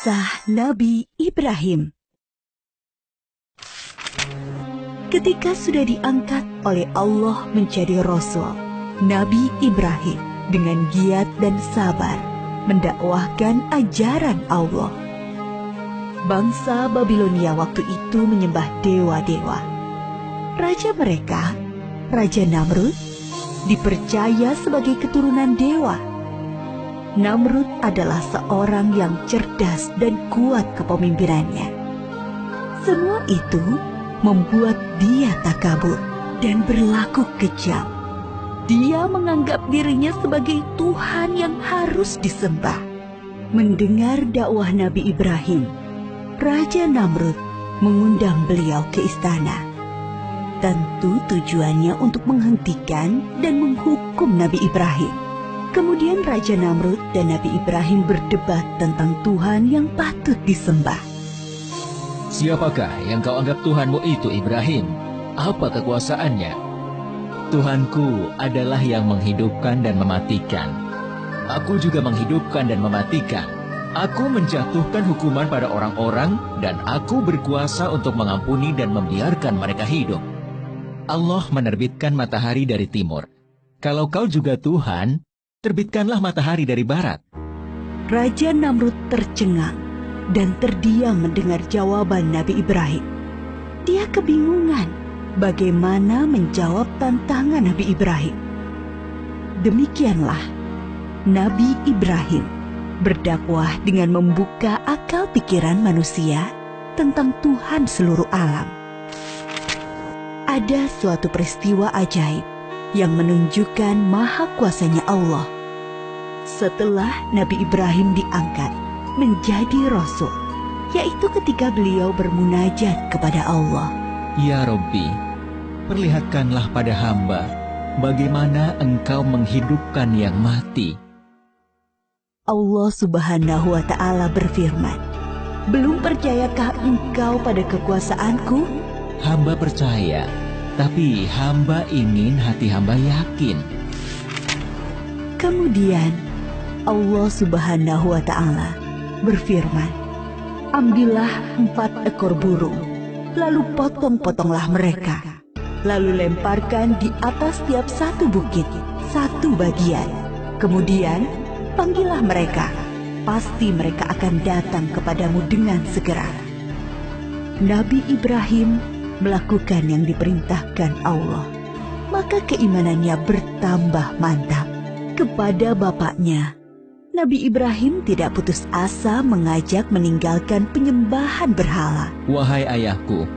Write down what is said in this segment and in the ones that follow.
Kisah Nabi Ibrahim. Ketika sudah diangkat oleh Allah menjadi Rasul, Nabi Ibrahim dengan giat dan sabar mendakwahkan ajaran Allah. Bangsa Babilonia waktu itu menyembah dewa-dewa. Raja mereka, Raja Namrud, dipercaya sebagai keturunan dewa. Namrud adalah seorang yang cerdas dan kuat kepemimpinannya. Semua itu membuat dia takabur dan berlaku kejam. Dia menganggap dirinya sebagai Tuhan yang harus disembah. Mendengar dakwah Nabi Ibrahim, Raja Namrud mengundang beliau ke istana. Tentu tujuannya untuk menghentikan dan menghukum Nabi Ibrahim. Kemudian Raja Namrud dan Nabi Ibrahim berdebat tentang Tuhan yang patut disembah. Siapakah yang kau anggap Tuhanmu itu, Ibrahim? Apa kekuasaannya? Tuhanku adalah yang menghidupkan dan mematikan. Aku juga menghidupkan dan mematikan. Aku menjatuhkan hukuman pada orang-orang dan aku berkuasa untuk mengampuni dan membiarkan mereka hidup. Allah menerbitkan matahari dari timur. Kalau kau juga Tuhan, terbitkanlah matahari dari barat. Raja Namrud tercengang dan terdiam mendengar jawaban Nabi Ibrahim. Dia kebingungan bagaimana menjawab tantangan Nabi Ibrahim. Demikianlah Nabi Ibrahim berdakwah dengan membuka akal pikiran manusia tentang Tuhan seluruh alam. Ada suatu peristiwa ajaib yang menunjukkan maha kuasanya Allah. Setelah Nabi Ibrahim diangkat menjadi Rasul, yaitu ketika beliau bermunajat kepada Allah. Ya Rabbi, perlihatkanlah pada hamba bagaimana engkau menghidupkan yang mati. Allah Subhanahu wa Ta'ala berfirman, belum percayakah engkau pada kekuasaanku? Hamba percaya, tapi hamba ingin hati hamba yakin. Kemudian Allah Subhanahu wa Ta'ala berfirman, ambillah 4 ekor burung, lalu potong-potonglah mereka, lalu lemparkan di atas tiap satu bukit, satu bagian. Kemudian panggillah mereka, pasti mereka akan datang kepadamu dengan segera. Nabi Ibrahim melakukan yang diperintahkan Allah, maka keimanannya bertambah mantap. Kepada bapaknya, Nabi Ibrahim tidak putus asa mengajak meninggalkan penyembahan berhala. Wahai ayahku,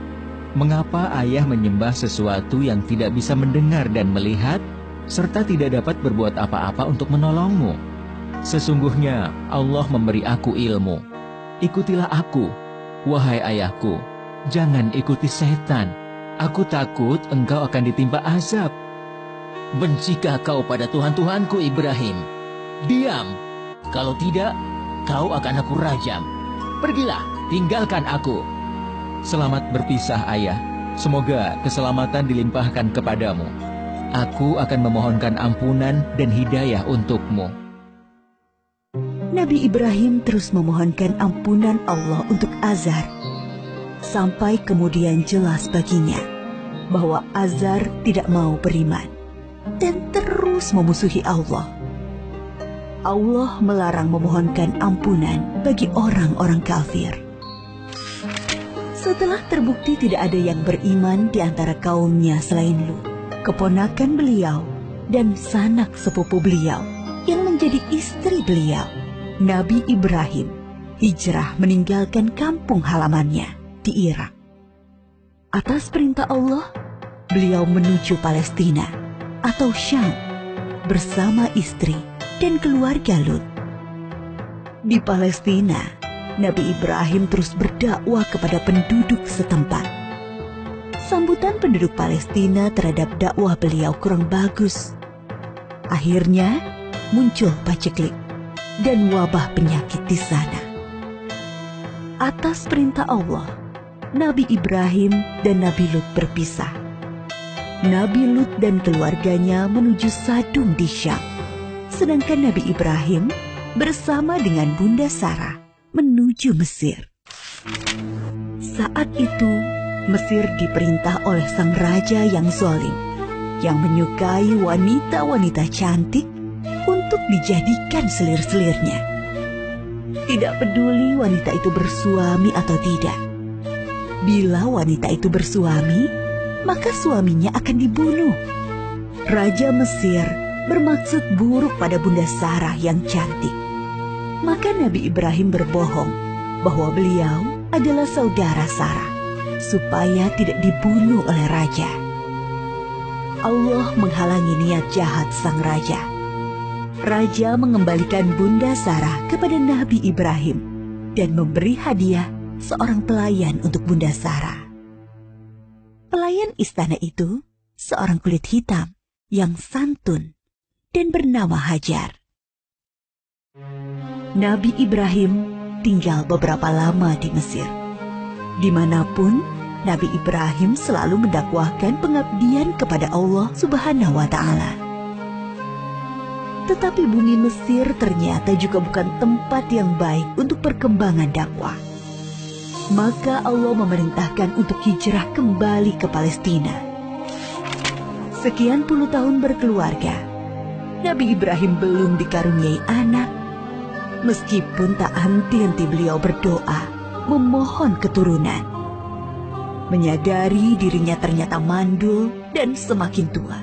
mengapa ayah menyembah sesuatu yang tidak bisa mendengar dan melihat, serta tidak dapat berbuat apa-apa untuk menolongmu? Sesungguhnya Allah memberi aku ilmu. Ikutilah aku, wahai ayahku. Jangan ikuti setan. Aku takut engkau akan ditimpa azab. Bencikah kau pada Tuhan-Tuhanku Ibrahim? Diam. Kalau tidak, kau akan aku rajam. Pergilah, tinggalkan aku. Selamat berpisah, ayah. Semoga keselamatan dilimpahkan kepadamu. Aku akan memohonkan ampunan dan hidayah untukmu. Nabi Ibrahim terus memohonkan ampunan Allah untuk Azar. Sampai kemudian jelas baginya bahwa Azar tidak mau beriman dan terus memusuhi Allah. Allah melarang memohonkan ampunan bagi orang-orang kafir. Setelah terbukti tidak ada yang beriman di antara kaumnya selain Lut, keponakan beliau dan sanak sepupu beliau yang menjadi istri beliau, Nabi Ibrahim hijrah meninggalkan kampung halamannya di Irak. Atas perintah Allah, beliau menuju Palestina atau Syam bersama istri dan keluarga Lut. Di Palestina, Nabi Ibrahim terus berdakwah kepada penduduk setempat. Sambutan penduduk Palestina terhadap dakwah beliau kurang bagus. Akhirnya muncul paceklik dan wabah penyakit di sana. Atas perintah Allah, Nabi Ibrahim dan Nabi Lut berpisah. Nabi Lut dan keluarganya menuju Sadum di Syam. Sedangkan Nabi Ibrahim bersama dengan Bunda Sarah menuju Mesir. Saat itu, Mesir diperintah oleh sang raja yang zalim, yang menyukai wanita-wanita cantik untuk dijadikan selir-selirnya. Tidak peduli wanita itu bersuami atau tidak. Bila wanita itu bersuami, maka suaminya akan dibunuh. Raja Mesir bermaksud buruk pada Bunda Sarah yang cantik. Maka Nabi Ibrahim berbohong bahwa beliau adalah saudara Sarah, supaya tidak dibunuh oleh raja. Allah menghalangi niat jahat sang raja. Raja mengembalikan Bunda Sarah kepada Nabi Ibrahim dan memberi hadiah seorang pelayan untuk Bunda Sarah. Pelayan istana itu seorang kulit hitam yang santun dan bernama Hajar. Nabi Ibrahim tinggal beberapa lama di Mesir. Dimanapun, Nabi Ibrahim selalu mendakwahkan pengabdian kepada Allah Subhanahu wa Ta'ala. Tetapi bumi Mesir ternyata juga bukan tempat yang baik untuk perkembangan dakwah. Maka Allah memerintahkan untuk hijrah kembali ke Palestina. Sekian puluh tahun berkeluarga, Nabi Ibrahim belum dikaruniai anak, meskipun tak henti-henti beliau berdoa, memohon keturunan. Menyadari dirinya ternyata mandul dan semakin tua,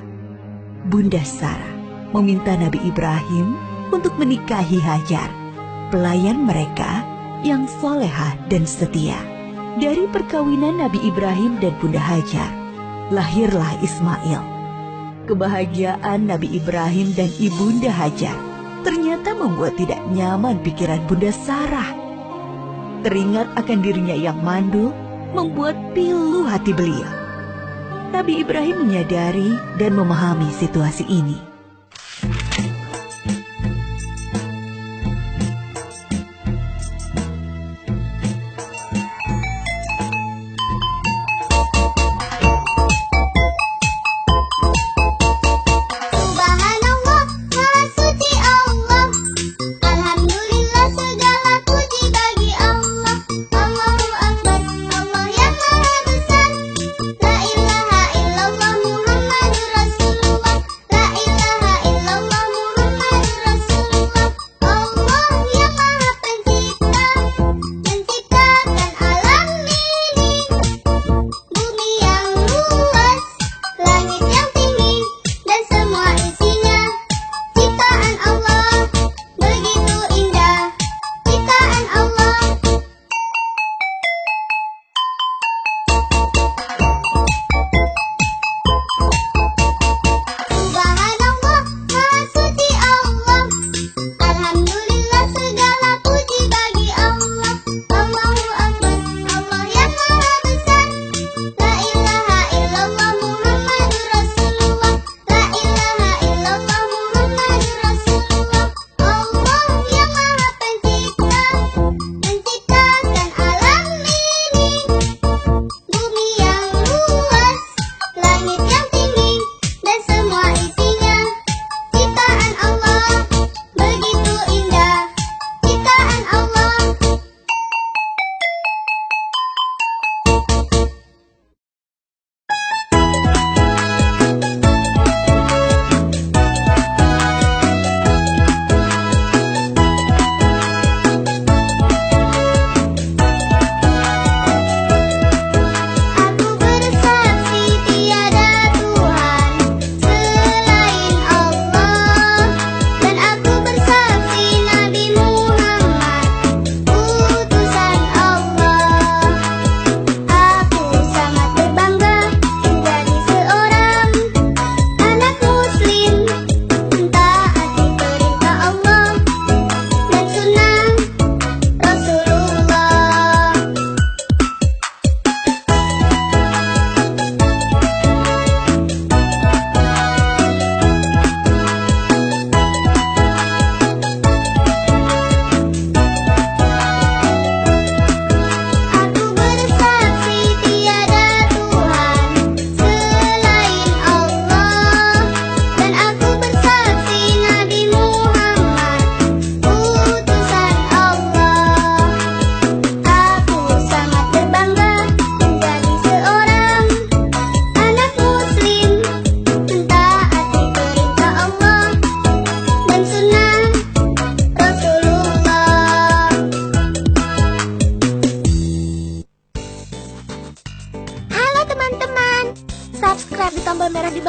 Bunda Sarah meminta Nabi Ibrahim untuk menikahi Hajar, pelayan mereka yang solehah dan setia. Dari perkawinan Nabi Ibrahim dan Bunda Hajar, lahirlah Ismail. Kebahagiaan Nabi Ibrahim dan Ibunda Hajar ternyata membuat tidak nyaman pikiran Bunda Sarah. Teringat akan dirinya yang mandul, membuat pilu hati beliau. Nabi Ibrahim menyadari dan memahami situasi ini. La ilaha illallah Muhammadur Rasulullah. La ilaha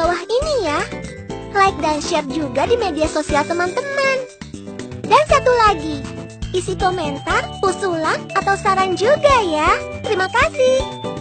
bawah ini ya. Like dan share juga di media sosial teman-teman. Dan satu lagi, isi komentar, usulan, atau saran juga ya. Terima kasih.